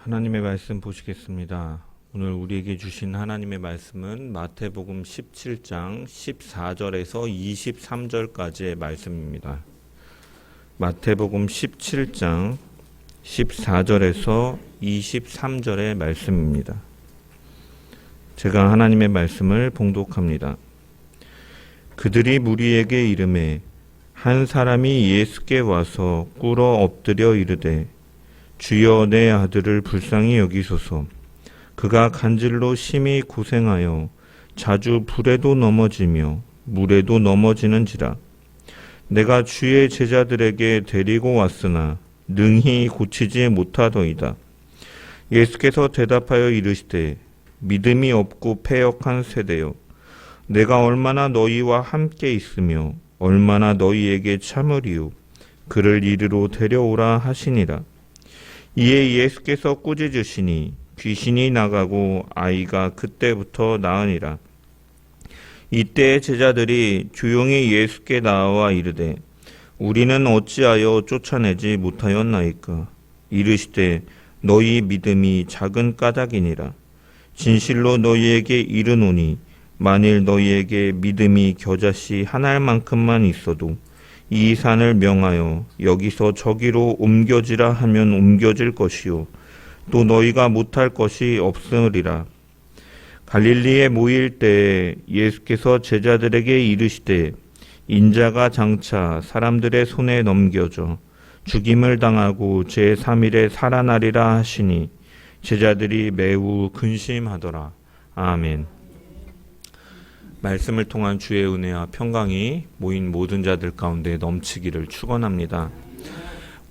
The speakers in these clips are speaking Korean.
하나님의 말씀 보시겠습니다. 오늘 우리에게 주신 하나님의 말씀은 마태복음 17장 14절에서 23절까지의 말씀입니다. 마태복음 17장 14절에서 23절의 말씀입니다. 제가 하나님의 말씀을 봉독합니다. 그들이 무리에게 이르매 한 사람이 예수께 와서 꿇어 엎드려 이르되 주여 내 아들을 불쌍히 여기소서. 그가 간질로 심히 고생하여 자주 불에도 넘어지며 물에도 넘어지는지라. 내가 주의 제자들에게 데리고 왔으나 능히 고치지 못하더이다. 예수께서 대답하여 이르시되 믿음이 없고 패역한 세대여, 내가 얼마나 너희와 함께 있으며 얼마나 너희에게 참으리요. 그를 이리로 데려오라 하시니라. 이에 예수께서 꾸짖으시니 귀신이 나가고 아이가 그때부터 나으니라. 이때 제자들이 조용히 예수께 나와 이르되 우리는 어찌하여 쫓아내지 못하였나이까. 이르시되 너희 믿음이 작은 까닭이니라. 진실로 너희에게 이르노니 만일 너희에게 믿음이 겨자씨 한 알만큼만 있어도 이 산을 명하여 여기서 저기로 옮겨지라 하면 옮겨질 것이요 또 너희가 못할 것이 없으리라. 갈릴리에 모일 때에 예수께서 제자들에게 이르시되 인자가 장차 사람들의 손에 넘겨져 죽임을 당하고 제3일에 살아나리라 하시니 제자들이 매우 근심하더라. 아멘. 말씀을 통한 주의 은혜와 평강이 모인 모든 자들 가운데 넘치기를 축원합니다.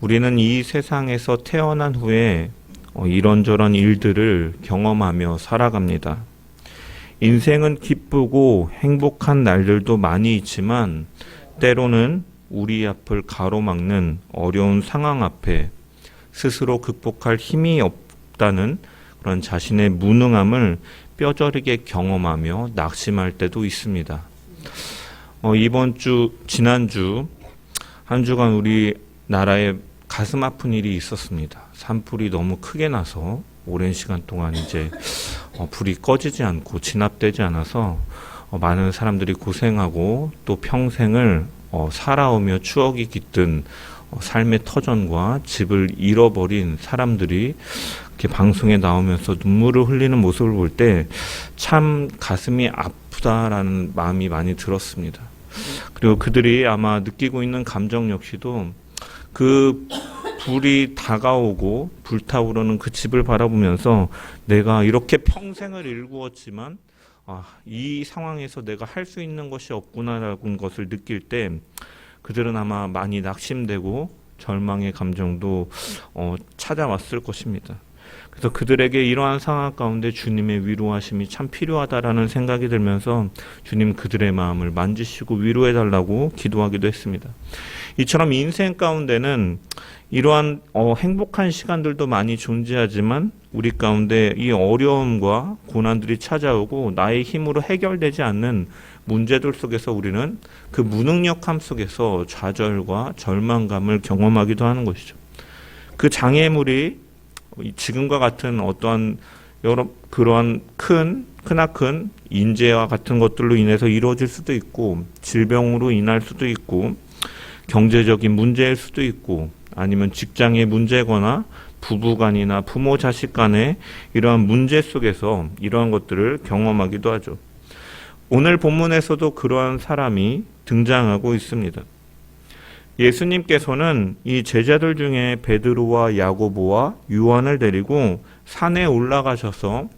우리는 이 세상에서 태어난 후에 이런저런 일들을 경험하며 살아갑니다. 인생은 기쁘고 행복한 날들도 많이 있지만 때로는 우리 앞을 가로막는 어려운 상황 앞에 스스로 극복할 힘이 없다는 그런 자신의 무능함을 뼈저리게 경험하며 낙심할 때도 있습니다. 지난주 한 주간 우리나라에 가슴 아픈 일이 있었습니다. 산불이 너무 크게 나서 오랜 시간 동안 이제 불이 꺼지지 않고 진압되지 않아서 많은 사람들이 고생하고 또 평생을 살아오며 추억이 깃든 삶의 터전과 집을 잃어버린 사람들이 이렇게 방송에 나오면서 눈물을 흘리는 모습을 볼 때 참 가슴이 아프다라는 마음이 많이 들었습니다. 그리고 그들이 아마 느끼고 있는 감정 역시도 그 불이 다가오고 불타오르는 그 집을 바라보면서 내가 이렇게 평생을 일구었지만 이 상황에서 내가 할 수 있는 것이 없구나라는 것을 느낄 때 그들은 아마 많이 낙심되고 절망의 감정도 찾아왔을 것입니다. 그래서 그들에게 이러한 상황 가운데 주님의 위로하심이 참 필요하다라는 생각이 들면서 주님 그들의 마음을 만지시고 위로해달라고 기도하기도 했습니다. 이처럼 인생 가운데는 이러한 행복한 시간들도 많이 존재하지만 우리 가운데 이 어려움과 고난들이 찾아오고 나의 힘으로 해결되지 않는 문제들 속에서 우리는 그 무능력함 속에서 좌절과 절망감을 경험하기도 하는 것이죠. 그 장애물이 지금과 같은 어떠한 그러한 크나큰 인재와 같은 것들로 인해서 이루어질 수도 있고 질병으로 인할 수도 있고 경제적인 문제일 수도 있고 아니면 직장의 문제거나 부부간이나 부모 자식 간의 이러한 문제 속에서 이러한 것들을 경험하기도 하죠. 오늘 본문에서도 그러한 사람이 등장하고 있습니다. 예수님께서는 이 제자들 중에 베드로와 야고보와 요한을 데리고 산에 올라가셔서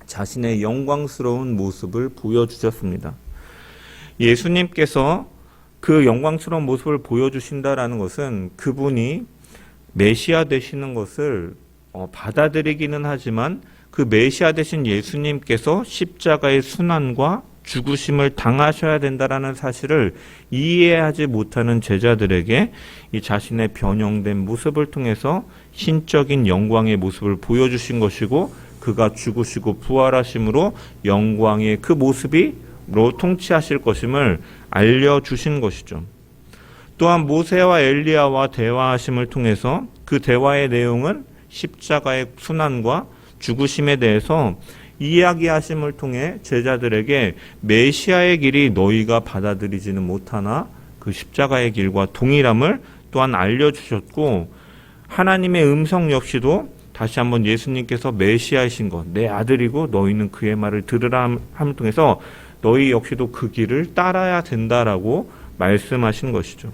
자신의 영광스러운 모습을 보여주셨습니다. 예수님께서 그 영광스러운 모습을 보여주신다라는 것은 그분이 메시아 되시는 것을 받아들이기는 하지만 그 메시아 되신 예수님께서 십자가의 순환과 죽으심을 당하셔야 된다라는 사실을 이해하지 못하는 제자들에게 이 자신의 변형된 모습을 통해서 신적인 영광의 모습을 보여주신 것이고 그가 죽으시고 부활하심으로 영광의 그 모습이로 통치하실 것임을 알려주신 것이죠. 또한 모세와 엘리야와 대화하심을 통해서 그 대화의 내용은 십자가의 순환과 죽으심에 대해서 이야기하심을 통해 제자들에게 메시아의 길이 너희가 받아들이지는 못하나 그 십자가의 길과 동일함을 또한 알려주셨고, 하나님의 음성 역시도 다시 한번 예수님께서 메시아이신 것, 내 아들이고 너희는 그의 말을 들으라 함을 통해서 너희 역시도 그 길을 따라야 된다라고 말씀하신 것이죠.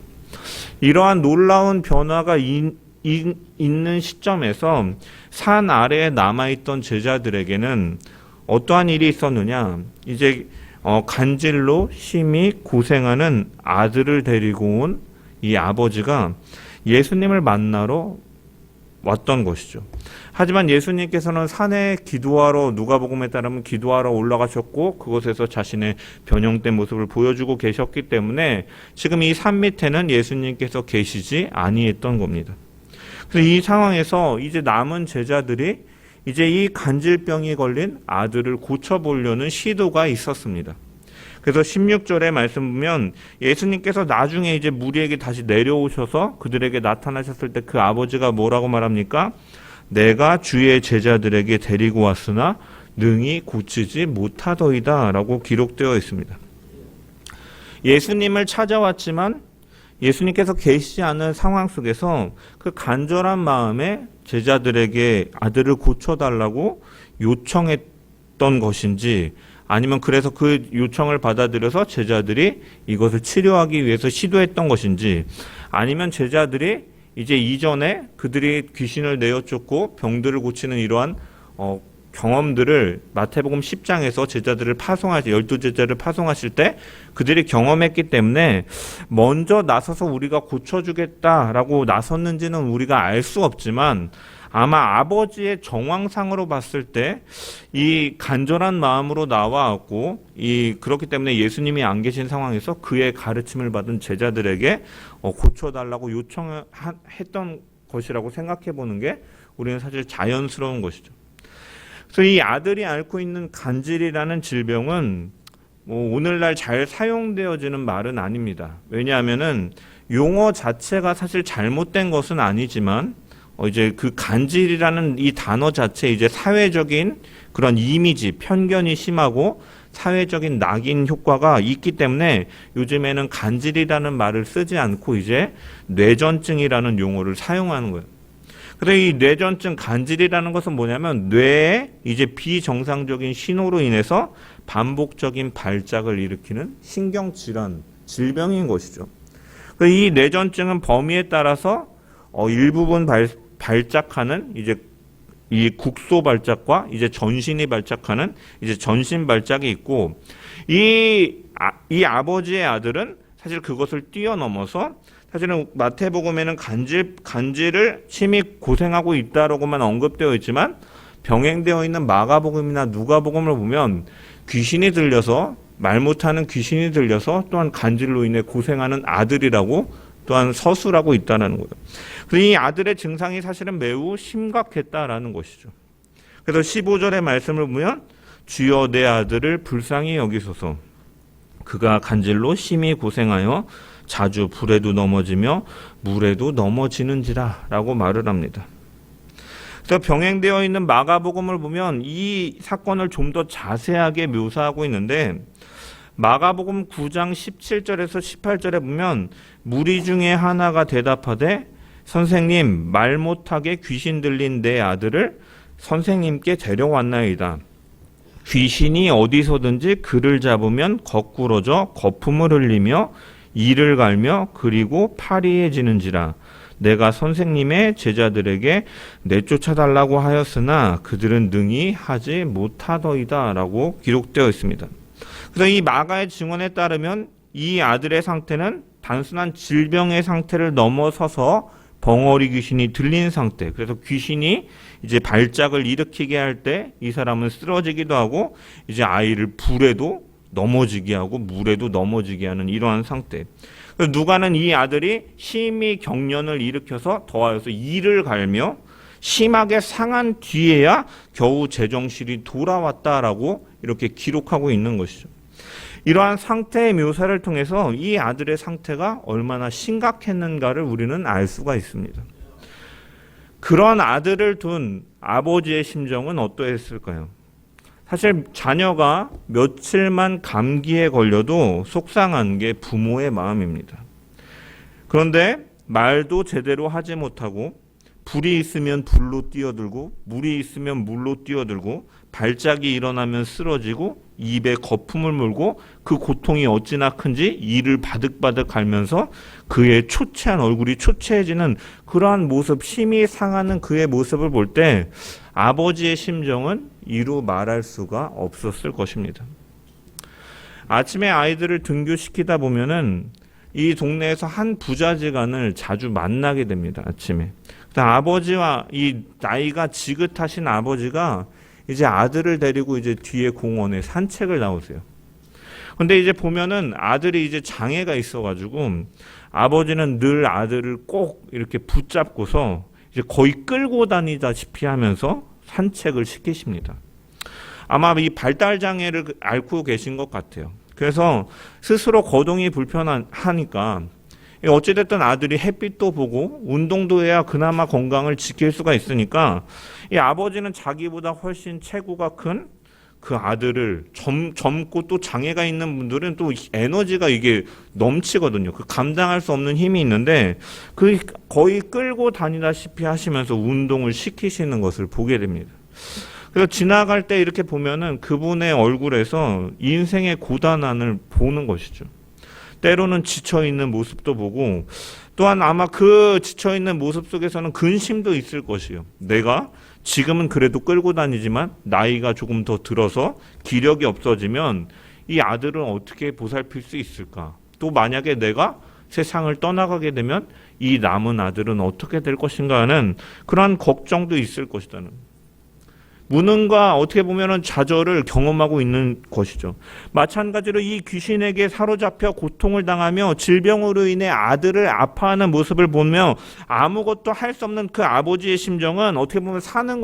이러한 놀라운 변화가 있는 시점에서 산 아래에 남아있던 제자들에게는 어떠한 일이 있었느냐. 이제 간질로 심히 고생하는 아들을 데리고 온 이 아버지가 예수님을 만나러 왔던 것이죠. 하지만 예수님께서는 산에 기도하러, 누가복음에 따르면 기도하러 올라가셨고 그곳에서 자신의 변형된 모습을 보여주고 계셨기 때문에 지금 이 산 밑에는 예수님께서 계시지 아니했던 겁니다. 그래서 이 상황에서 이제 남은 제자들이 이제 이 간질병이 걸린 아들을 고쳐보려는 시도가 있었습니다. 그래서 16절의 말씀 보면 예수님께서 나중에 이제 무리에게 다시 내려오셔서 그들에게 나타나셨을 때 그 아버지가 뭐라고 말합니까? 내가 주의 제자들에게 데리고 왔으나 능히 고치지 못하더이다 라고 기록되어 있습니다. 예수님을 찾아왔지만 예수님께서 계시지 않은 상황 속에서 그 간절한 마음에 제자들에게 아들을 고쳐달라고 요청했던 것인지, 아니면 그래서 그 요청을 받아들여서 제자들이 이것을 치료하기 위해서 시도했던 것인지, 아니면 제자들이 이제 이전에 그들이 귀신을 내어쫓고 병들을 고치는 이러한 경험들을 마태복음 10장에서 제자들을 파송하실, 12제자를 파송하실 때 그들이 경험했기 때문에 먼저 나서서 우리가 고쳐주겠다라고 나섰는지는 우리가 알 수 없지만, 아마 아버지의 정황상으로 봤을 때 이 간절한 마음으로 나와왔고, 그렇기 때문에 예수님이 안 계신 상황에서 그의 가르침을 받은 제자들에게 고쳐달라고 요청했던 것이라고 생각해 보는 게 우리는 사실 자연스러운 것이죠. 그래서 이 아들이 앓고 있는 간질이라는 질병은 오늘날 잘 사용되어지는 말은 아닙니다. 왜냐하면은 용어 자체가 사실 잘못된 것은 아니지만 이제 그 간질이라는 이 단어 자체 이제 사회적인 그런 이미지, 편견이 심하고 사회적인 낙인 효과가 있기 때문에 요즘에는 간질이라는 말을 쓰지 않고 이제 뇌전증이라는 용어를 사용하는 거예요. 그래서 이 뇌전증, 간질이라는 것은 뭐냐면 뇌에 이제 비정상적인 신호로 인해서 반복적인 발작을 일으키는 신경질환, 질병인 것이죠. 이 뇌전증은 범위에 따라서 일부분 발작하는 이제 이 국소 발작과 이제 전신이 발작하는 이제 전신 발작이 있고, 이 아버지의 아들은 사실 그것을 뛰어넘어서 사실은 마태복음에는 간질을 심히 고생하고 있다라고만 언급되어 있지만 병행되어 있는 마가복음이나 누가복음을 보면 귀신이 들려서, 말 못하는 귀신이 들려서 또한 간질로 인해 고생하는 아들이라고 또한 서술하고 있다는 거예요. 그래서 이 아들의 증상이 사실은 매우 심각했다라는 것이죠. 그래서 15절의 말씀을 보면 주여 내 아들을 불쌍히 여기소서, 그가 간질로 심히 고생하여 자주 불에도 넘어지며 물에도 넘어지는지라 라고 말을 합니다. 그래서 병행되어 있는 마가복음을 보면 이 사건을 좀 더 자세하게 묘사하고 있는데, 마가복음 9장 17절에서 18절에 보면 무리 중에 하나가 대답하되 선생님, 말 못하게 귀신 들린 내 아들을 선생님께 데려왔나이다. 귀신이 어디서든지 그를 잡으면 거꾸러져 거품을 흘리며 이를 갈며 그리고 파리해지는지라. 내가 선생님의 제자들에게 내쫓아달라고 하였으나 그들은 능히 하지 못하더이다 라고 기록되어 있습니다. 그래서 이 마가의 증언에 따르면 이 아들의 상태는 단순한 질병의 상태를 넘어서서 벙어리 귀신이 들린 상태, 그래서 귀신이 이제 발작을 일으키게 할 때 이 사람은 쓰러지기도 하고 이제 아이를 불에도 넘어지게 하고 물에도 넘어지게 하는 이러한 상태. 누가는 이 아들이 심히 경련을 일으켜서 더하여서 이를 갈며 심하게 상한 뒤에야 겨우 제정신이 돌아왔다라고 이렇게 기록하고 있는 것이죠. 이러한 상태의 묘사를 통해서 이 아들의 상태가 얼마나 심각했는가를 우리는 알 수가 있습니다. 그런 아들을 둔 아버지의 심정은 어떠했을까요? 사실 자녀가 며칠만 감기에 걸려도 속상한 게 부모의 마음입니다. 그런데 말도 제대로 하지 못하고 불이 있으면 불로 뛰어들고 물이 있으면 물로 뛰어들고 발작이 일어나면 쓰러지고 입에 거품을 물고 그 고통이 어찌나 큰지 이를 바득바득 갈면서 그의 초췌한 얼굴이 초췌해지는 그러한 모습, 힘이 상하는 그의 모습을 볼 때 아버지의 심정은 이루 말할 수가 없었을 것입니다. 아침에 아이들을 등교시키다 보면은 이 동네에서 한 부자지간을 자주 만나게 됩니다. 아침에. 아버지와 이 나이가 지긋하신 아버지가 이제 아들을 데리고 이제 뒤에 공원에 산책을 나오세요. 근데 이제 보면은 아들이 이제 장애가 있어가지고 아버지는 늘 아들을 꼭 이렇게 붙잡고서 이제 거의 끌고 다니다시피 하면서 산책을 시키십니다. 아마 이 발달 장애를 앓고 계신 것 같아요. 그래서 스스로 거동이 불편하니까 어찌됐든 아들이 햇빛도 보고 운동도 해야 그나마 건강을 지킬 수가 있으니까 이 아버지는 자기보다 훨씬 체구가 큰 그 아들을 젊고 또 장애가 있는 분들은 또 에너지가 이게 넘치거든요. 그 감당할 수 없는 힘이 있는데 그 거의 끌고 다니다시피 하시면서 운동을 시키시는 것을 보게 됩니다. 그래서 지나갈 때 이렇게 보면은 그분의 얼굴에서 인생의 고단함을 보는 것이죠. 때로는 지쳐있는 모습도 보고 또한 아마 그 지쳐있는 모습 속에서는 근심도 있을 것이요. 내가 지금은 그래도 끌고 다니지만 나이가 조금 더 들어서 기력이 없어지면 이 아들은 어떻게 보살필 수 있을까? 또 만약에 내가 세상을 떠나가게 되면 이 남은 아들은 어떻게 될 것인가 하는 그러한 걱정도 있을 것이다는. 무능과 어떻게 보면 좌절을 경험하고 있는 것이죠. 마찬가지로 이 귀신에게 사로잡혀 고통을 당하며 질병으로 인해 아들을 아파하는 모습을 보며 아무것도 할 수 없는 그 아버지의 심정은 어떻게 보면 사는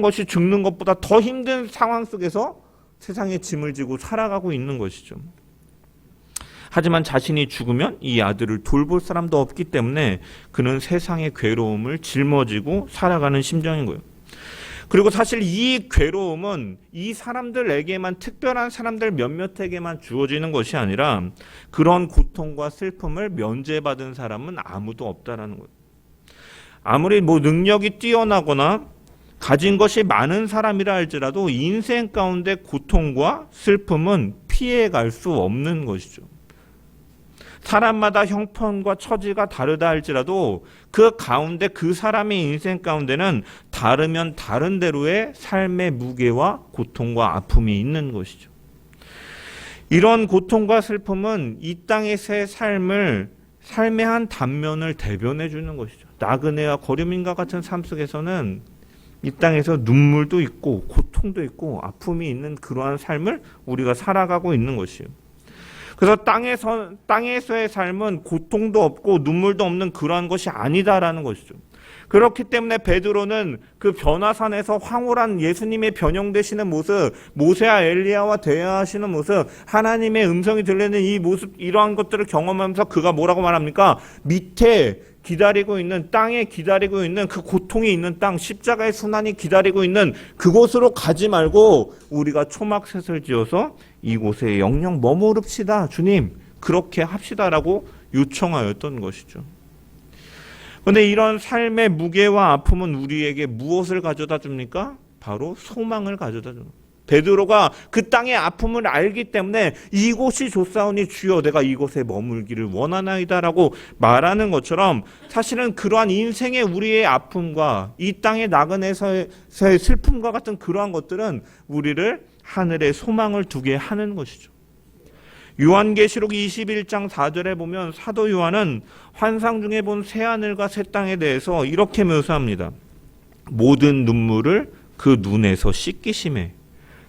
것이 죽는 것보다 더 힘든 상황 속에서 세상에 짐을 지고 살아가고 있는 것이죠. 하지만 자신이 죽으면 이 아들을 돌볼 사람도 없기 때문에 그는 세상의 괴로움을 짊어지고 살아가는 심정인 거예요. 그리고 사실 이 괴로움은 이 사람들에게만, 특별한 사람들 몇몇에게만 주어지는 것이 아니라 그런 고통과 슬픔을 면제받은 사람은 아무도 없다라는 거예요. 아무리 능력이 뛰어나거나 가진 것이 많은 사람이라 할지라도 인생 가운데 고통과 슬픔은 피해갈 수 없는 것이죠. 사람마다 형편과 처지가 다르다 할지라도 그 가운데 그 사람의 인생 가운데는 다르면 다른 대로의 삶의 무게와 고통과 아픔이 있는 것이죠. 이런 고통과 슬픔은 이 땅에서의 삶의 한 단면을 대변해 주는 것이죠. 나그네와 거류민과 같은 삶 속에서는 이 땅에서 눈물도 있고 고통도 있고 아픔이 있는 그러한 삶을 우리가 살아가고 있는 것이에요. 그래서 땅에서의 삶은 고통도 없고 눈물도 없는 그러한 것이 아니다라는 것이죠. 그렇기 때문에 베드로는 그 변화산에서 황홀한 예수님의 변형되시는 모습, 모세와 엘리야와 대화하시는 모습, 하나님의 음성이 들리는 이 모습, 이러한 것들을 경험하면서 그가 뭐라고 말합니까? 밑에 기다리고 있는, 땅에 기다리고 있는 그 고통이 있는 땅, 십자가의 순환이 기다리고 있는 그곳으로 가지 말고 우리가 초막셋을 지어서 이곳에 영영 머무릅시다. 주님, 그렇게 합시다라고 요청하였던 것이죠. 그런데 이런 삶의 무게와 아픔은 우리에게 무엇을 가져다 줍니까? 바로 소망을 가져다 줍니다. 베드로가 그 땅의 아픔을 알기 때문에 이곳이 좋사오니 주여 내가 이곳에 머물기를 원하나이다라고 말하는 것처럼 사실은 그러한 인생의 우리의 아픔과 이 땅의 나그네에서의 슬픔과 같은 그러한 것들은 우리를 하늘에 소망을 두게 하는 것이죠. 요한계시록 21장 4절에 보면 사도 요한은 환상 중에 본 새하늘과 새 땅에 대해서 이렇게 묘사합니다. 모든 눈물을 그 눈에서 씻기심에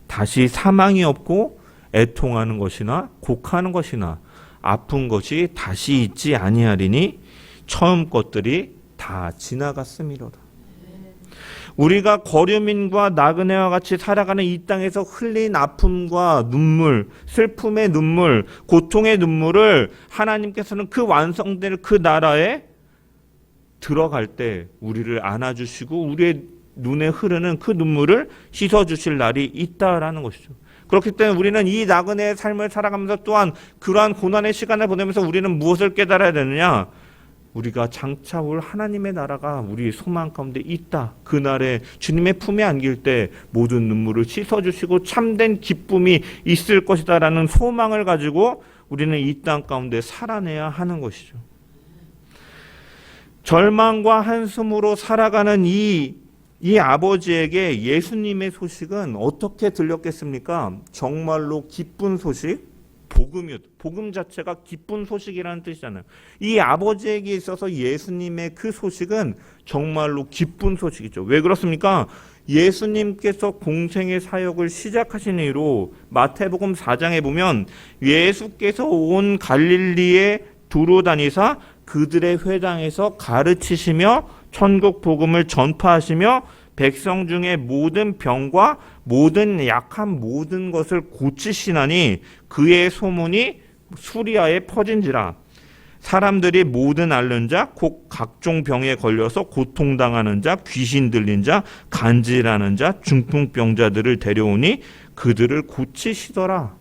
다시 사망이 없고 애통하는 것이나 곡하는 것이나 아픈 것이 다시 있지 아니하리니 처음 것들이 다 지나갔음이로다. 우리가 거류민과 나그네와 같이 살아가는 이 땅에서 흘린 아픔과 눈물, 슬픔의 눈물, 고통의 눈물을 하나님께서는 그 완성될 그 나라에 들어갈 때 우리를 안아주시고 우리의 눈에 흐르는 그 눈물을 씻어주실 날이 있다라는 것이죠. 그렇기 때문에 우리는 이 나그네의 삶을 살아가면서 또한 그러한 고난의 시간을 보내면서 우리는 무엇을 깨달아야 되느냐? 우리가 장차 올 하나님의 나라가 우리 소망 가운데 있다. 그날에 주님의 품에 안길 때 모든 눈물을 씻어주시고 참된 기쁨이 있을 것이다라는 소망을 가지고 우리는 이 땅 가운데 살아내야 하는 것이죠. 절망과 한숨으로 살아가는 이 아버지에게 예수님의 소식은 어떻게 들렸겠습니까? 정말로 기쁜 소식, 복음 자체가 기쁜 소식이라는 뜻이잖아요. 이 아버지에게 있어서 예수님의 그 소식은 정말로 기쁜 소식이죠. 왜 그렇습니까? 예수님께서 공생의 사역을 시작하신 이후로 마태복음 4장에 보면 예수께서 온 갈릴리에 두루 다니사 그들의 회당에서 가르치시며 천국 복음을 전파하시며 백성 중에 모든 병과 모든 약한 모든 것을 고치시나니 그의 소문이 수리아에 퍼진지라. 사람들이 모든 앓는 자, 곧 각종 병에 걸려서 고통당하는 자, 귀신 들린 자, 간질하는 자, 중풍병자들을 데려오니 그들을 고치시더라.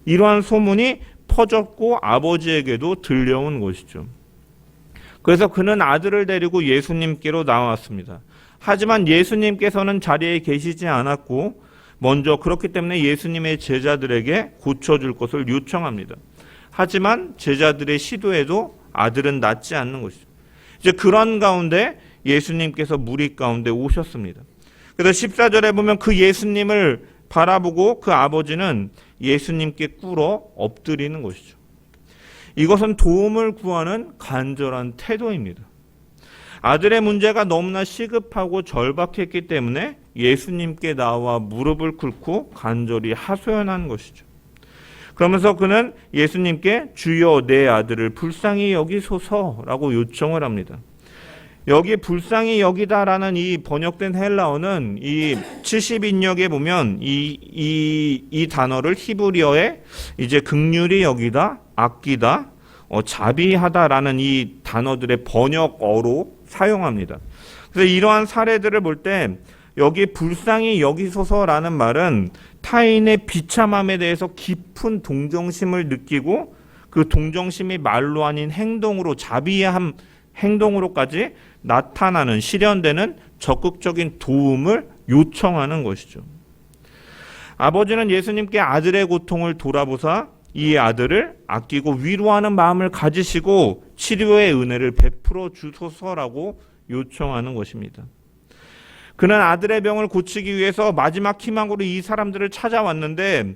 이러한 소문이 퍼졌고 아버지에게도 들려온 것이죠. 그래서 그는 아들을 데리고 예수님께로 나왔습니다. 하지만 예수님께서는 자리에 계시지 않았고 먼저 그렇기 때문에 예수님의 제자들에게 고쳐줄 것을 요청합니다. 하지만 제자들의 시도에도 아들은 낫지 않는 것이죠. 이제 그런 가운데 예수님께서 무리 가운데 오셨습니다. 그래서 14절에 보면 그 예수님을 바라보고 그 아버지는 예수님께 꿇어 엎드리는 것이죠. 이것은 도움을 구하는 간절한 태도입니다. 아들의 문제가 너무나 시급하고 절박했기 때문에 예수님께 나와 무릎을 꿇고 간절히 하소연한 것이죠. 그러면서 그는 예수님께 주여 내 아들을 불쌍히 여기소서라고 요청을 합니다. 여기 불쌍히 여기다라는 이 번역된 헬라어는 이 70인역에 보면 이 단어를 히브리어에 이제 긍휼히 여기다, 아끼다, 자비하다라는 이 단어들의 번역어로 사용합니다. 그래서 이러한 사례들을 볼 때 여기 불쌍히 여기소서라는 말은 타인의 비참함에 대해서 깊은 동정심을 느끼고 그 동정심이 말로 아닌 행동으로 자비한 행동으로까지 나타나는 실현되는 적극적인 도움을 요청하는 것이죠. 아버지는 예수님께 아들의 고통을 돌아보사 이 아들을 아끼고 위로하는 마음을 가지시고 치료의 은혜를 베풀어 주소서라고 요청하는 것입니다. 그는 아들의 병을 고치기 위해서 마지막 희망으로 이 사람들을 찾아왔는데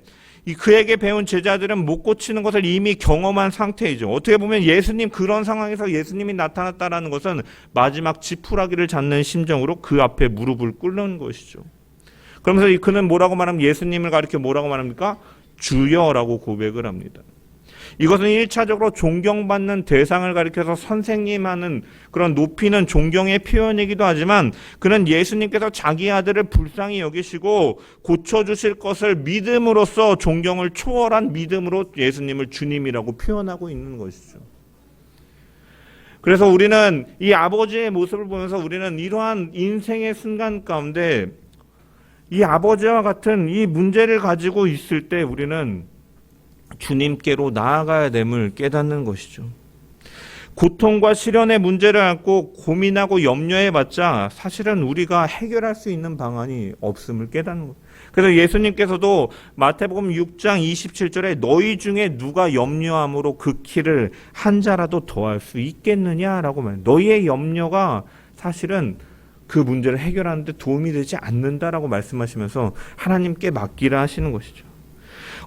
그에게 배운 제자들은 못 고치는 것을 이미 경험한 상태이죠. 어떻게 보면 예수님 그런 상황에서 예수님이 나타났다는 것은 마지막 지푸라기를 잡는 심정으로 그 앞에 무릎을 꿇는 것이죠. 그러면서 그는 뭐라고 말하면 예수님을 가리켜 뭐라고 말합니까? 주여라고 고백을 합니다. 이것은 1차적으로 존경받는 대상을 가리켜서 선생님 하는 그런 높이는 존경의 표현이기도 하지만 그는 예수님께서 자기 아들을 불쌍히 여기시고 고쳐주실 것을 믿음으로써 존경을 초월한 믿음으로 예수님을 주님이라고 표현하고 있는 것이죠. 그래서 우리는 이 아버지의 모습을 보면서 우리는 이러한 인생의 순간 가운데 이 아버지와 같은 이 문제를 가지고 있을 때 우리는 주님께로 나아가야 됨을 깨닫는 것이죠. 고통과 시련의 문제를 안고 고민하고 염려해봤자 사실은 우리가 해결할 수 있는 방안이 없음을 깨닫는 거예요. 그래서 예수님께서도 마태복음 6장 27절에 너희 중에 누가 염려함으로 그 키를 한 자라도 더할 수 있겠느냐라고 말해요. 너희의 염려가 사실은 그 문제를 해결하는 데 도움이 되지 않는다라고 말씀하시면서 하나님께 맡기라 하시는 것이죠.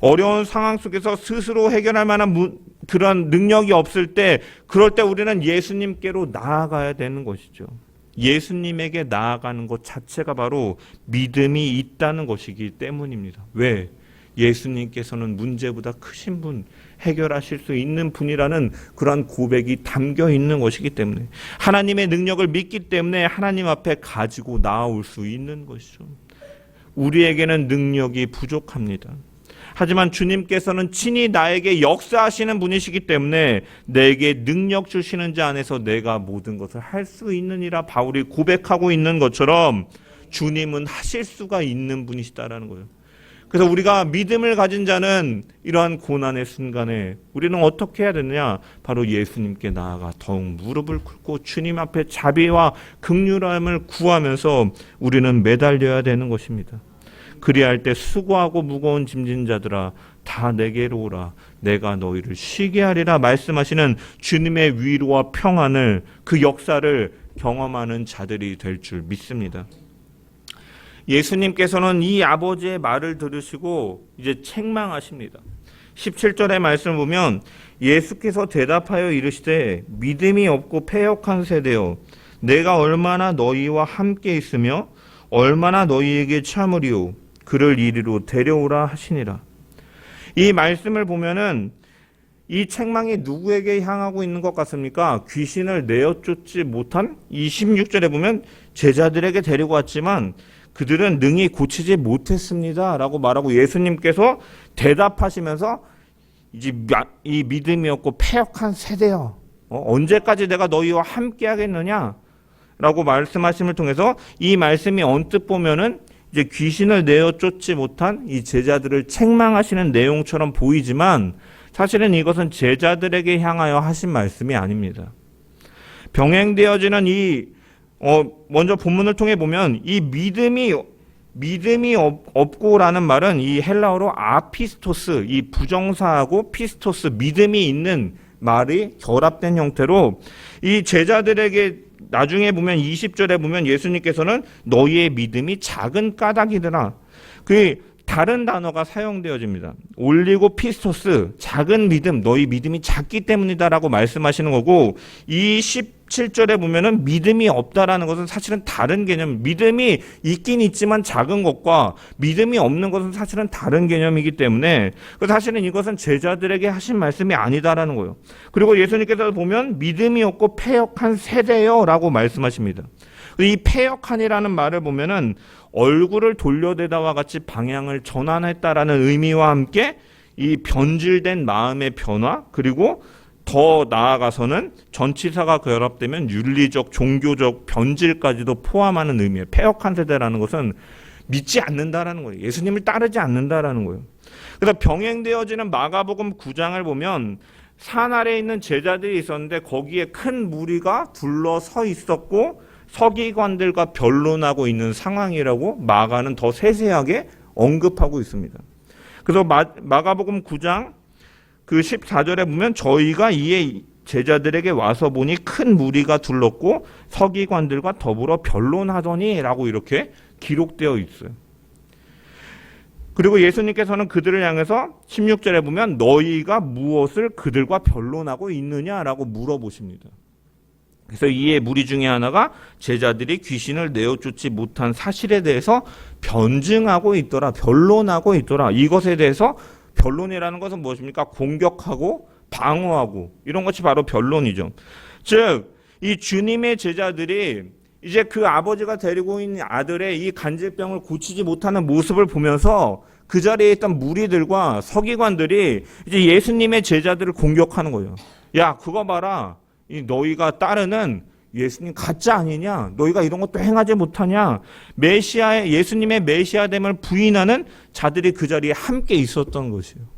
어려운 상황 속에서 스스로 해결할 만한 그런 능력이 없을 때 그럴 때 우리는 예수님께로 나아가야 되는 것이죠. 예수님에게 나아가는 것 자체가 바로 믿음이 있다는 것이기 때문입니다. 왜? 예수님께서는 문제보다 크신 분, 해결하실 수 있는 분이라는 그런 고백이 담겨 있는 것이기 때문에 하나님의 능력을 믿기 때문에 하나님 앞에 가지고 나아올 수 있는 것이죠. 우리에게는 능력이 부족합니다. 하지만 주님께서는 친히 나에게 역사하시는 분이시기 때문에 내게 능력 주시는 자 안에서 내가 모든 것을 할 수 있느니라 바울이 고백하고 있는 것처럼 주님은 하실 수가 있는 분이시다라는 거예요. 그래서 우리가 믿음을 가진 자는 이러한 고난의 순간에 우리는 어떻게 해야 되느냐? 바로 예수님께 나아가 더욱 무릎을 꿇고 주님 앞에 자비와 긍휼함을 구하면서 우리는 매달려야 되는 것입니다. 그리할 때 수고하고 무거운 짐진 자들아 다 내게로 오라 내가 너희를 쉬게 하리라 말씀하시는 주님의 위로와 평안을 그 역사를 경험하는 자들이 될 줄 믿습니다. 예수님께서는 이 아버지의 말을 들으시고 이제 책망하십니다. 17절의 말씀을 보면 예수께서 대답하여 이르시되 믿음이 없고 패역한 세대여 내가 얼마나 너희와 함께 있으며 얼마나 너희에게 참으리요 그를 이리로 데려오라 하시니라. 이 말씀을 보면은 이 책망이 누구에게 향하고 있는 것 같습니까? 귀신을 내어 쫓지 못한 이 16절에 보면 제자들에게 데리고 왔지만 그들은 능히 고치지 못했습니다 라고 말하고 예수님께서 대답하시면서 이제 이 믿음이 없고 패역한 세대여 언제까지 내가 너희와 함께 하겠느냐 라고 말씀하심을 통해서 이 말씀이 언뜻 보면은 이제 귀신을 내어 쫓지 못한 이 제자들을 책망하시는 내용처럼 보이지만 사실은 이것은 제자들에게 향하여 하신 말씀이 아닙니다. 병행되어지는 먼저 본문을 통해 보면 이 믿음이 없고라는 말은 이 헬라어로 아피스토스, 이 부정사하고 피스토스, 믿음이 있는 말이 결합된 형태로 이 제자들에게 나중에 보면 20절에 보면 예수님께서는 너희의 믿음이 작은 까닭이더라. 그 다른 단어가 사용되어집니다. 올리고 피스토스, 작은 믿음, 너희 믿음이 작기 때문이다라고 말씀하시는 거고 이 17절에 보면은 믿음이 없다라는 것은 사실은 다른 개념, 믿음이 있긴 있지만 작은 것과 믿음이 없는 것은 사실은 다른 개념이기 때문에 사실은 이것은 제자들에게 하신 말씀이 아니다라는 거예요. 그리고 예수님께서 보면 믿음이 없고 패역한 세대여라고 말씀하십니다. 이 패역한이라는 말을 보면은 얼굴을 돌려대다와 같이 방향을 전환했다라는 의미와 함께 이 변질된 마음의 변화 그리고 더 나아가서는 전치사가 결합되면 윤리적, 종교적 변질까지도 포함하는 의미예요. 패역한 세대라는 것은 믿지 않는다라는 거예요. 예수님을 따르지 않는다라는 거예요. 그래서 병행되어지는 마가복음 9장을 보면 산 아래에 있는 제자들이 있었는데 거기에 큰 무리가 둘러서 있었고 서기관들과 변론하고 있는 상황이라고 마가는 더 세세하게 언급하고 있습니다. 그래서 마가복음 9장 그 14절에 보면 저희가 이에 제자들에게 와서 보니 큰 무리가 둘렀고 서기관들과 더불어 변론하더니 라고 이렇게 기록되어 있어요. 그리고 예수님께서는 그들을 향해서 16절에 보면 너희가 무엇을 그들과 변론하고 있느냐라고 물어보십니다. 그래서 이에 무리 중에 하나가 제자들이 귀신을 내어쫓지 못한 사실에 대해서 변증하고 있더라, 변론하고 있더라. 이것에 대해서 변론이라는 것은 무엇입니까? 공격하고 방어하고 이런 것이 바로 변론이죠. 즉, 이 주님의 제자들이 이제 그 아버지가 데리고 있는 아들의 이 간질병을 고치지 못하는 모습을 보면서 그 자리에 있던 무리들과 서기관들이 이제 예수님의 제자들을 공격하는 거예요. 야, 그거 봐라. 이 너희가 따르는 예수님 가짜 아니냐? 너희가 이런 것도 행하지 못하냐? 예수님의 메시아됨을 부인하는 자들이 그 자리에 함께 있었던 것이에요.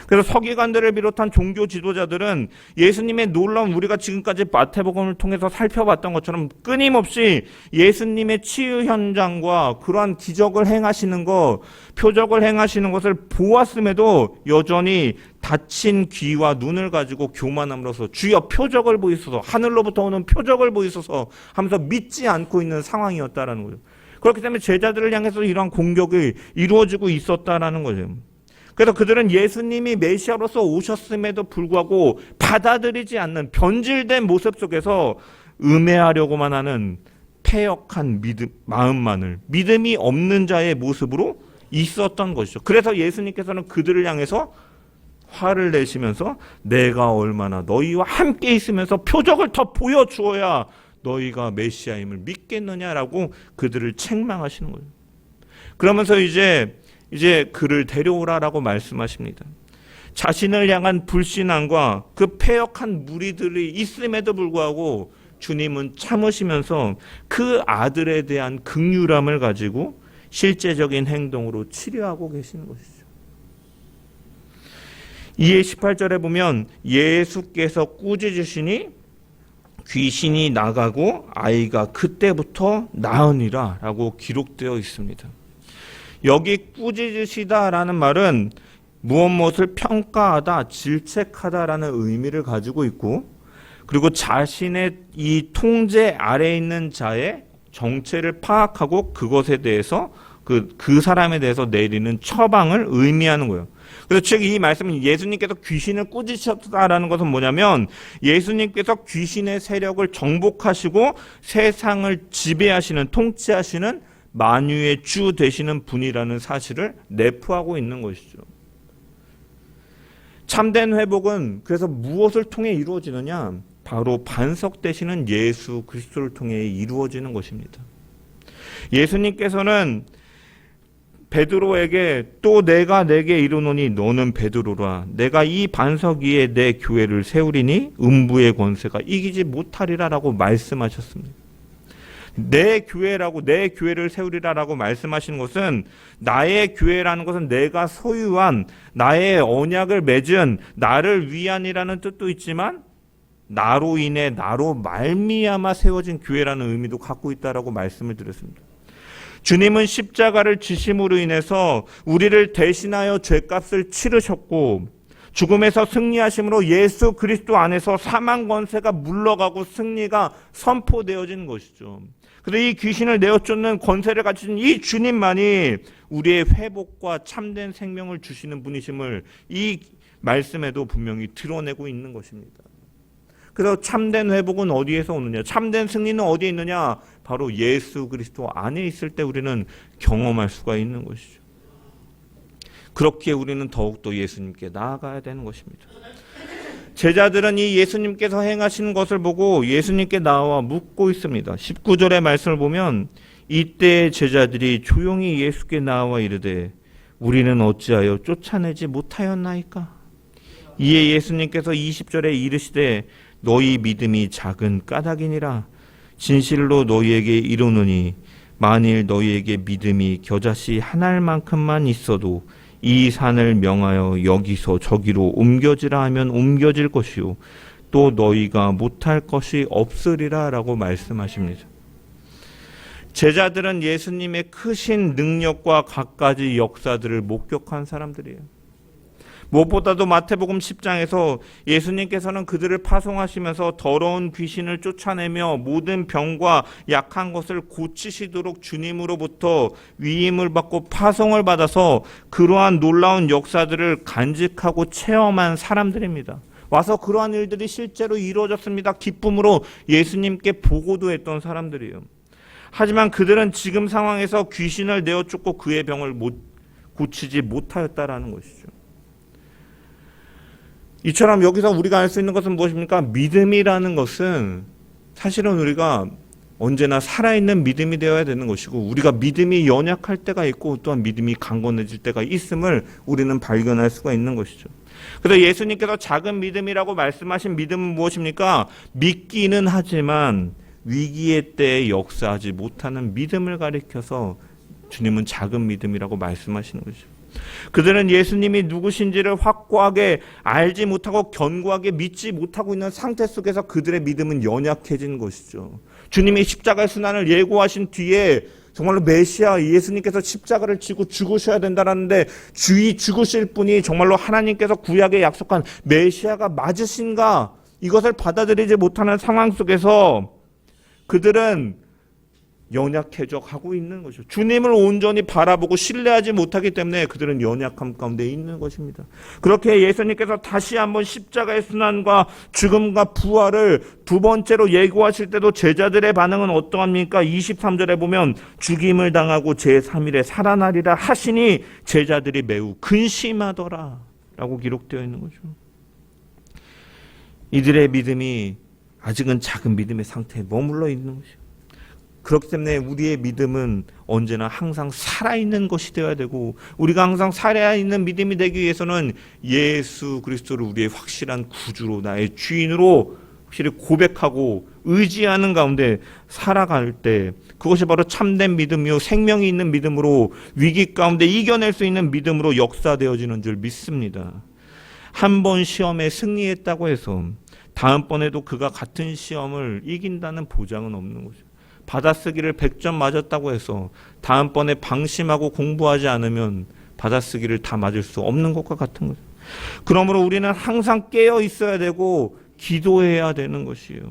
그래서 서기관들을 비롯한 종교 지도자들은 예수님의 놀라운 우리가 지금까지 마태복음을 통해서 살펴봤던 것처럼 끊임없이 예수님의 치유 현장과 그러한 기적을 행하시는 것, 표적을 행하시는 것을 보았음에도 여전히 닫힌 귀와 눈을 가지고 교만함으로써 주여 표적을 보이소서, 하늘로부터 오는 표적을 보이소서 하면서 믿지 않고 있는 상황이었다라는 거죠. 그렇기 때문에 제자들을 향해서 이러한 공격이 이루어지고 있었다라는 거죠. 그래서 그들은 예수님이 메시아로서 오셨음에도 불구하고 받아들이지 않는 변질된 모습 속에서 음해하려고만 하는 패역한 마음만을 믿음이 없는 자의 모습으로 있었던 것이죠. 그래서 예수님께서는 그들을 향해서 화를 내시면서 내가 얼마나 너희와 함께 있으면서 표적을 더 보여주어야 너희가 메시아임을 믿겠느냐라고 그들을 책망하시는 거예요. 그러면서 이제 이제 그를 데려오라라고 말씀하십니다. 자신을 향한 불신앙과 그 패역한 무리들이 있음에도 불구하고 주님은 참으시면서 그 아들에 대한 긍휼함을 가지고 실제적인 행동으로 치료하고 계시는 것이죠. 이에 18절에 보면 예수께서 꾸짖으시니 귀신이 나가고 아이가 그때부터 나으니라 라고 기록되어 있습니다. 여기 꾸짖으시다라는 말은 무엇을 평가하다, 질책하다라는 의미를 가지고 있고, 그리고 자신의 이 통제 아래에 있는 자의 정체를 파악하고 그것에 대해서 그 사람에 대해서 내리는 처방을 의미하는 거예요. 그래서 즉 이 말씀은 예수님께서 귀신을 꾸짖으셨다라는 것은 뭐냐면 예수님께서 귀신의 세력을 정복하시고 세상을 지배하시는, 통치하시는 만유의 주 되시는 분이라는 사실을 내포하고 있는 것이죠. 참된 회복은 그래서 무엇을 통해 이루어지느냐? 바로 반석되시는 예수 그리스도를 통해 이루어지는 것입니다. 예수님께서는 베드로에게 또 내가 내게 이르노니 너는 베드로라. 내가 이 반석 위에 내 교회를 세우리니 음부의 권세가 이기지 못하리라 라고 말씀하셨습니다. 내 교회라고, 내 교회를 세우리라라고 말씀하시는 것은 나의 교회라는 것은 내가 소유한 나의 언약을 맺은 나를 위한이라는 뜻도 있지만 나로 인해 나로 말미암아 세워진 교회라는 의미도 갖고 있다라고 말씀을 드렸습니다. 주님은 십자가를 지심으로 인해서 우리를 대신하여 죄값을 치르셨고 죽음에서 승리하심으로 예수 그리스도 안에서 사망 권세가 물러가고 승리가 선포되어진 것이죠. 그래서 이 귀신을 내어쫓는 권세를 가지신 이 주님만이 우리의 회복과 참된 생명을 주시는 분이심을 이 말씀에도 분명히 드러내고 있는 것입니다. 그래서 참된 회복은 어디에서 오느냐? 참된 승리는 어디에 있느냐? 바로 예수 그리스도 안에 있을 때 우리는 경험할 수가 있는 것이죠. 그렇기에 우리는 더욱더 예수님께 나아가야 되는 것입니다. 제자들은 이 예수님께서 행하시는 것을 보고 예수님께 나와 묻고 있습니다. 19절의 말씀을 보면 이때 제자들이 조용히 예수께 나와 이르되 우리는 어찌하여 쫓아내지 못하였나이까? 이에 예수님께서 20절에 이르시되 너희 믿음이 작은 까닭이니라. 진실로 너희에게 이르노니 만일 너희에게 믿음이 겨자씨 한 알만큼만 있어도 이 산을 명하여 여기서 저기로 옮겨지라 하면 옮겨질 것이요 또 너희가 못할 것이 없으리라 라고 말씀하십니다. 제자들은 예수님의 크신 능력과 갖가지 역사들을 목격한 사람들이에요. 무엇보다도 마태복음 10장에서 예수님께서는 그들을 파송하시면서 더러운 귀신을 쫓아내며 모든 병과 약한 것을 고치시도록 주님으로부터 위임을 받고 파송을 받아서 그러한 놀라운 역사들을 간직하고 체험한 사람들입니다. 와서 그러한 일들이 실제로 이루어졌습니다. 기쁨으로 예수님께 보고도 했던 사람들이에요. 하지만 그들은 지금 상황에서 귀신을 내어쫓고 그의 병을 고치지 못하였다라는 것이죠. 이처럼 여기서 우리가 알 수 있는 것은 무엇입니까? 믿음이라는 것은 사실은 우리가 언제나 살아있는 믿음이 되어야 되는 것이고 우리가 믿음이 연약할 때가 있고 또한 믿음이 강건해질 때가 있음을 우리는 발견할 수가 있는 것이죠. 그래서 예수님께서 작은 믿음이라고 말씀하신 믿음은 무엇입니까? 믿기는 하지만 위기의 때에 역사하지 못하는 믿음을 가리켜서 주님은 작은 믿음이라고 말씀하시는 것이죠. 그들은 예수님이 누구신지를 확고하게 알지 못하고 견고하게 믿지 못하고 있는 상태 속에서 그들의 믿음은 연약해진 것이죠. 주님이 십자가의 순환을 예고하신 뒤에 정말로 메시아 예수님께서 십자가를 지고 죽으셔야 된다라는데 죽으실 분이 정말로 하나님께서 구약에 약속한 메시아가 맞으신가 이것을 받아들이지 못하는 상황 속에서 그들은 연약해져 가고 있는 것이죠. 주님을 온전히 바라보고 신뢰하지 못하기 때문에 그들은 연약함 가운데 있는 것입니다. 그렇게 예수님께서 다시 한번 십자가의 순환과 죽음과 부활을 두 번째로 예고하실 때도 제자들의 반응은 어떠합니까? 23절에 보면 죽임을 당하고 제3일에 살아나리라 하시니 제자들이 매우 근심하더라 라고 기록되어 있는 거죠. 이들의 믿음이 아직은 작은 믿음의 상태에 머물러 있는 것이죠. 그렇기 때문에 우리의 믿음은 언제나 항상 살아있는 것이 되어야 되고, 우리가 항상 살아있는 믿음이 되기 위해서는 예수 그리스도를 우리의 확실한 구주로, 나의 주인으로 확실히 고백하고 의지하는 가운데 살아갈 때, 그것이 바로 참된 믿음이요 생명이 있는 믿음으로 위기 가운데 이겨낼 수 있는 믿음으로 역사되어지는 줄 믿습니다. 한 번 시험에 승리했다고 해서 다음번에도 그가 같은 시험을 이긴다는 보장은 없는 거죠. 받아쓰기를 100점 맞았다고 해서 다음번에 방심하고 공부하지 않으면 받아쓰기를 다 맞을 수 없는 것과 같은 거죠. 그러므로 우리는 항상 깨어 있어야 되고 기도해야 되는 것이에요.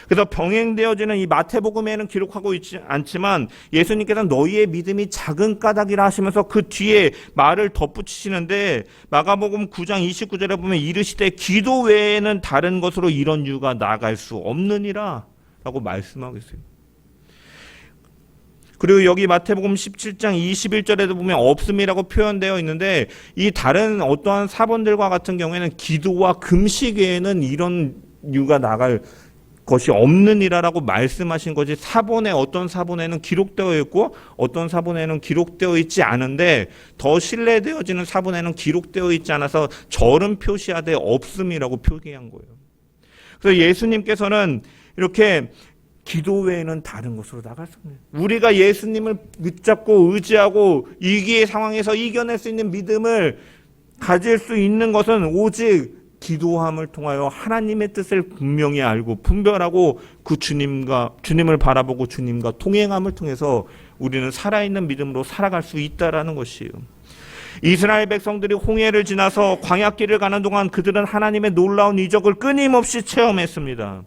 그래서 병행되어지는 이 마태복음에는 기록하고 있지 않지만 예수님께서는 너희의 믿음이 작은 까닭이라 하시면서 그 뒤에 말을 덧붙이시는데, 마가복음 9장 29절에 보면 이르시되 기도 외에는 다른 것으로 이런 유가 나아갈 수 없느니라 라고 말씀하고 있어요. 그리고 여기 마태복음 17장 21절에도 보면 없음이라고 표현되어 있는데, 이 다른 어떠한 사본들과 같은 경우에는 기도와 금식 외에는 이런 유가 나갈 것이 없느니라라고 말씀하신 것이, 사본에 어떤 사본에는 기록되어 있고 어떤 사본에는 기록되어 있지 않은데, 더 신뢰되어지는 사본에는 기록되어 있지 않아서 절은 표시하되 없음이라고 표기한 거예요. 그래서 예수님께서는 이렇게 기도 외에는 다른 것으로 나갈 수 없는, 우리가 예수님을 붙잡고 의지하고 위기의 상황에서 이겨낼 수 있는 믿음을 가질 수 있는 것은 오직 기도함을 통하여 하나님의 뜻을 분명히 알고 분별하고 그 주님을 바라보고 주님과 동행함을 통해서 우리는 살아있는 믿음으로 살아갈 수 있다라는 것이에요. 이스라엘 백성들이 홍해를 지나서 광야길을 가는 동안 그들은 하나님의 놀라운 이적을 끊임없이 체험했습니다.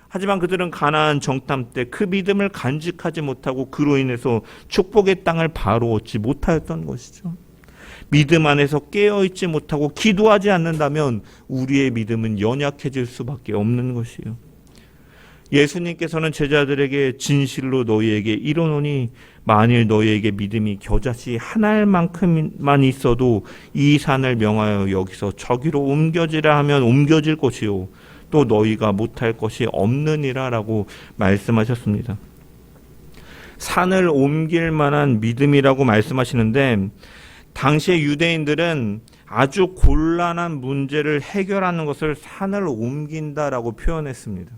하지만 그들은 가나안 정탐 때 그 믿음을 간직하지 못하고 그로 인해서 축복의 땅을 바로 얻지 못하였던 것이죠. 믿음 안에서 깨어있지 못하고 기도하지 않는다면 우리의 믿음은 연약해질 수밖에 없는 것이에요. 예수님께서는 제자들에게 진실로 너희에게 이르노니 만일 너희에게 믿음이 겨자씨 한 알만큼만 있어도 이 산을 명하여 여기서 저기로 옮겨지라 하면 옮겨질 것이요 또 너희가 못할 것이 없느니라 라고 말씀하셨습니다. 산을 옮길 만한 믿음이라고 말씀하시는데, 당시의 유대인들은 아주 곤란한 문제를 해결하는 것을 산을 옮긴다라고 표현했습니다.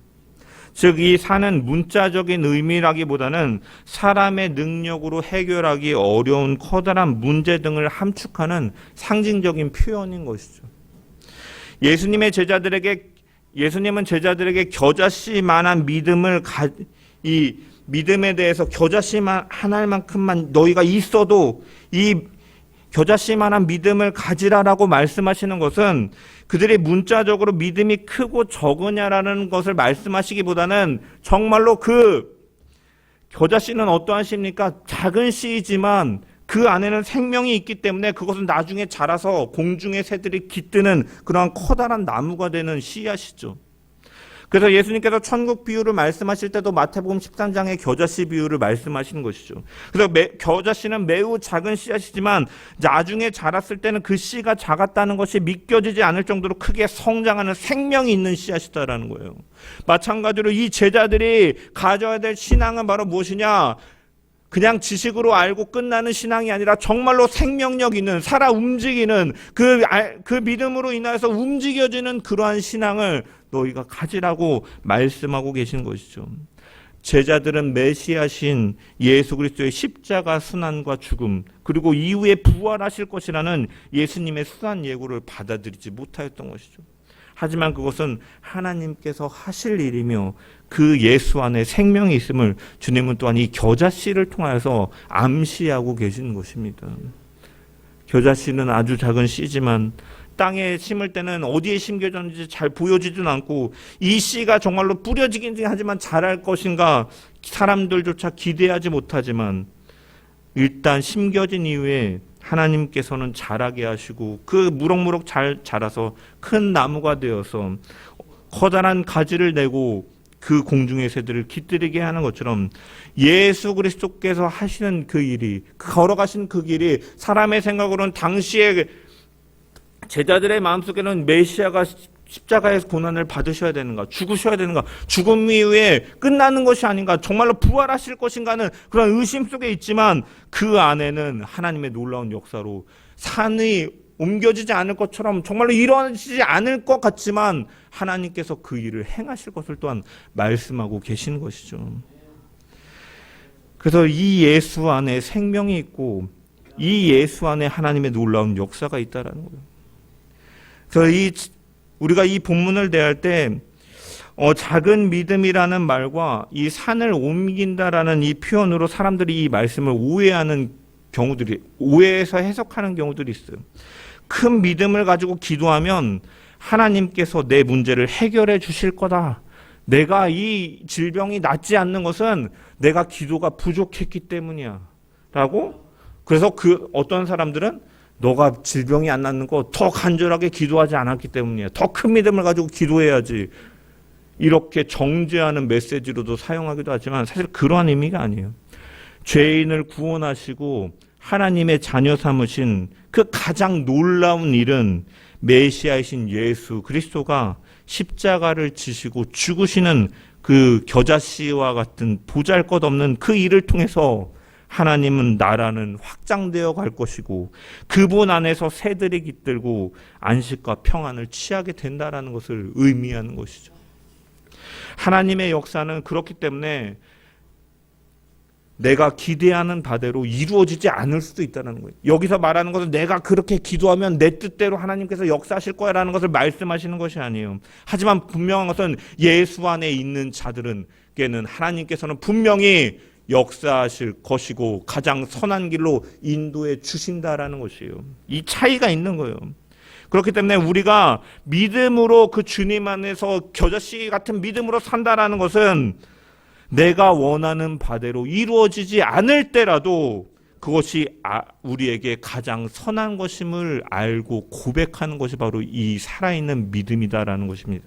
즉, 이 산은 문자적인 의미라기보다는 사람의 능력으로 해결하기 어려운 커다란 문제 등을 함축하는 상징적인 표현인 것이죠. 예수님은 제자들에게 겨자씨만한 믿음을 이 믿음에 대해서 겨자씨만 한 알만큼만 너희가 있어도 이 겨자씨만한 믿음을 가지라라고 말씀하시는 것은 그들이 문자적으로 믿음이 크고 적으냐라는 것을 말씀하시기보다는 정말로 그 겨자씨는 어떠한 씨입니까? 작은 씨이지만 그 안에는 생명이 있기 때문에 그것은 나중에 자라서 공중의 새들이 깃드는 그러한 커다란 나무가 되는 씨앗이죠. 그래서 예수님께서 천국 비유를 말씀하실 때도 마태복음 13장의 겨자씨 비유를 말씀하시는 것이죠. 그래서 겨자씨는 매우 작은 씨앗이지만 나중에 자랐을 때는 그 씨가 작았다는 것이 믿겨지지 않을 정도로 크게 성장하는 생명이 있는 씨앗이다라는 거예요. 마찬가지로 이 제자들이 가져야 될 신앙은 바로 무엇이냐? 그냥 지식으로 알고 끝나는 신앙이 아니라 정말로 생명력 있는, 살아 움직이는 그 믿음으로 인하여서 움직여지는 그러한 신앙을 너희가 가지라고 말씀하고 계신 것이죠. 제자들은 메시아신 예수 그리스도의 십자가 순환과 죽음, 그리고 이후에 부활하실 것이라는 예수님의 순환 예고를 받아들이지 못하였던 것이죠. 하지만 그것은 하나님께서 하실 일이며 그 예수 안에 생명이 있음을 주님은 또한 이 겨자씨를 통하여서 암시하고 계신 것입니다. 겨자씨는 아주 작은 씨지만 땅에 심을 때는 어디에 심겨졌는지 잘 보여지진 않고, 이 씨가 정말로 뿌려지긴 하지만 자랄 것인가 사람들조차 기대하지 못하지만 일단 심겨진 이후에 하나님께서는 자라게 하시고 그 무럭무럭 잘 자라서 큰 나무가 되어서 커다란 가지를 내고 그 공중의 새들을 깃들이게 하는 것처럼 예수 그리스도께서 하시는 그 일이, 걸어가신 그 길이 사람의 생각으로는 당시에 제자들의 마음속에는 메시아가 십자가에서 고난을 받으셔야 되는가? 죽으셔야 되는가? 죽음 이후에 끝나는 것이 아닌가? 정말로 부활하실 것인가는 그런 의심 속에 있지만 그 안에는 하나님의 놀라운 역사로 산이 옮겨지지 않을 것처럼 정말로 이루어지지 않을 것 같지만 하나님께서 그 일을 행하실 것을 또한 말씀하고 계시는 것이죠. 그래서 이 예수 안에 생명이 있고 이 예수 안에 하나님의 놀라운 역사가 있다라는 거예요. 그래서 우리가 이 본문을 대할 때 작은 믿음이라는 말과 이 산을 옮긴다라는 이 표현으로 사람들이 이 말씀을 오해해서 해석하는 경우들이 있어요. 큰 믿음을 가지고 기도하면 하나님께서 내 문제를 해결해 주실 거다. 내가 이 질병이 낫지 않는 것은 내가 기도가 부족했기 때문이야. 라고? 그래서 어떤 사람들은 너가 질병이 안 낫는 거 더 간절하게 기도하지 않았기 때문이야. 더 큰 믿음을 가지고 기도해야지. 이렇게 정죄하는 메시지로도 사용하기도 하지만 사실 그러한 의미가 아니에요. 죄인을 구원하시고 하나님의 자녀 삼으신 그 가장 놀라운 일은 메시아이신 예수 그리스도가 십자가를 지시고 죽으시는 그 겨자씨와 같은 보잘것없는 그 일을 통해서 하나님은 나라는 확장되어 갈 것이고 그분 안에서 새들이 깃들고 안식과 평안을 취하게 된다라는 것을 의미하는 것이죠. 하나님의 역사는 그렇기 때문에 내가 기대하는 바대로 이루어지지 않을 수도 있다는 거예요. 여기서 말하는 것은 내가 그렇게 기도하면 내 뜻대로 하나님께서 역사하실 거야라는 것을 말씀하시는 것이 아니에요. 하지만 분명한 것은 예수 안에 있는 자들은께는 하나님께서는 분명히 역사하실 것이고 가장 선한 길로 인도해 주신다라는 것이에요. 이 차이가 있는 거예요. 그렇기 때문에 우리가 믿음으로 그 주님 안에서 겨자씨 같은 믿음으로 산다라는 것은 내가 원하는 바대로 이루어지지 않을 때라도 그것이 우리에게 가장 선한 것임을 알고 고백하는 것이 바로 이 살아있는 믿음이다라는 것입니다.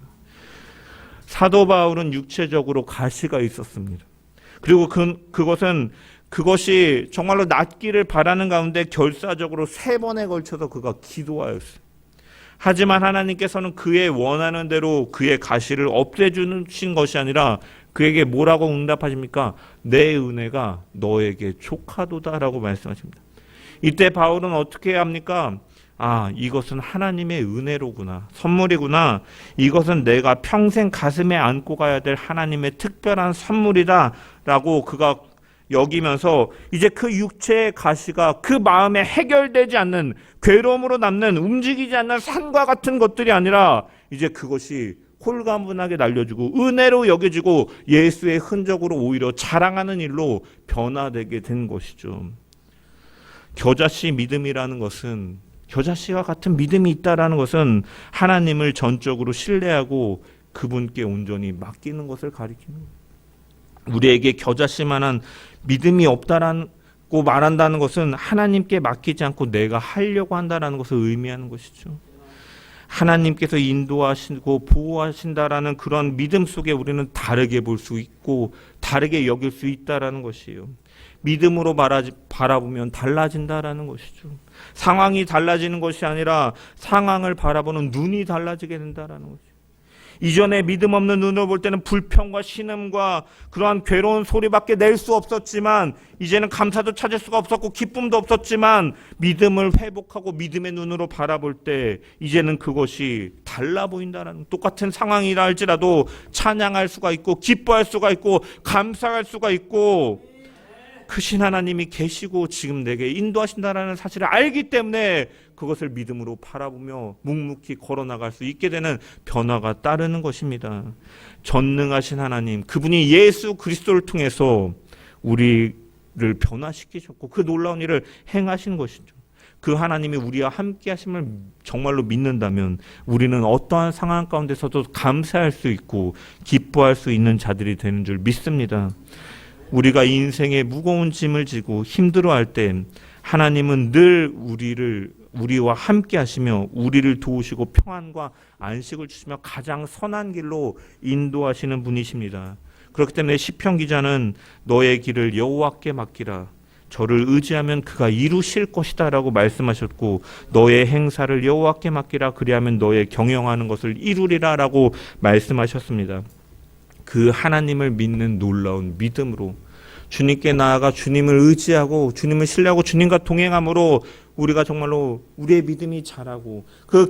사도 바울은 육체적으로 가시가 있었습니다. 그리고 그것이 정말로 낫기를 바라는 가운데 결사적으로 3번에 걸쳐서 그가 기도하였어요. 하지만 하나님께서는 그의 원하는 대로 그의 가시를 없애주신 것이 아니라 그에게 뭐라고 응답하십니까? 내 은혜가 너에게 족하도다라고 말씀하십니다. 이때 바울은 어떻게 합니까? 이것은 하나님의 은혜로구나. 선물이구나. 이것은 내가 평생 가슴에 안고 가야 될 하나님의 특별한 선물이다 라고 그가 여기면서 이제 그 육체의 가시가 그 마음에 해결되지 않는 괴로움으로 남는 움직이지 않는 산과 같은 것들이 아니라 이제 그것이 홀가분하게 날려주고 은혜로 여겨지고 예수의 흔적으로 오히려 자랑하는 일로 변화되게 된 것이죠. 겨자씨 믿음이라는 것은 겨자씨와 같은 믿음이 있다라는 것은 하나님을 전적으로 신뢰하고 그분께 온전히 맡기는 것을 가리키는 거예요. 우리에게 겨자씨만한 믿음이 없다라고 말한다는 것은 하나님께 맡기지 않고 내가 하려고 한다라는 것을 의미하는 것이죠. 하나님께서 인도하시고 보호하신다라는 그런 믿음 속에 우리는 다르게 볼 수 있고 다르게 여길 수 있다라는 것이에요. 믿음으로 바라보면 달라진다라는 것이죠. 상황이 달라지는 것이 아니라 상황을 바라보는 눈이 달라지게 된다라는 것이죠. 이전에 믿음 없는 눈으로 볼 때는 불평과 신음과 그러한 괴로운 소리밖에 낼 수 없었지만 이제는 감사도 찾을 수가 없었고 기쁨도 없었지만 믿음을 회복하고 믿음의 눈으로 바라볼 때 이제는 그것이 달라 보인다는 똑같은 상황이라 할지라도 찬양할 수가 있고 기뻐할 수가 있고 감사할 수가 있고 크신 하나님이 계시고 지금 내게 인도하신다라는 사실을 알기 때문에 그것을 믿음으로 바라보며 묵묵히 걸어나갈 수 있게 되는 변화가 따르는 것입니다. 전능하신 하나님, 그분이 예수 그리스도를 통해서 우리를 변화시키셨고 그 놀라운 일을 행하신 것이죠. 그 하나님이 우리와 함께 하심을 정말로 믿는다면 우리는 어떠한 상황 가운데서도 감사할 수 있고 기뻐할 수 있는 자들이 되는 줄 믿습니다. 우리가 인생의 무거운 짐을 지고 힘들어할 때 하나님은 늘 우리와 함께 하시며 우리를 도우시고 평안과 안식을 주시며 가장 선한 길로 인도하시는 분이십니다. 그렇기 때문에 시편 기자는 너의 길을 여호와께 맡기라. 저를 의지하면 그가 이루실 것이다 라고 말씀하셨고 너의 행사를 여호와께 맡기라 그리하면 너의 경영하는 것을 이루리라 라고 말씀하셨습니다. 그 하나님을 믿는 놀라운 믿음으로 주님께 나아가 주님을 의지하고 주님을 신뢰하고 주님과 동행함으로 우리가 정말로 우리의 믿음이 자라고 그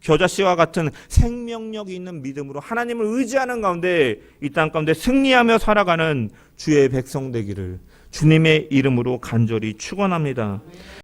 겨자씨와 같은 생명력이 있는 믿음으로 하나님을 의지하는 가운데 이 땅 가운데 승리하며 살아가는 주의 백성 되기를 주님의 이름으로 간절히 축원합니다.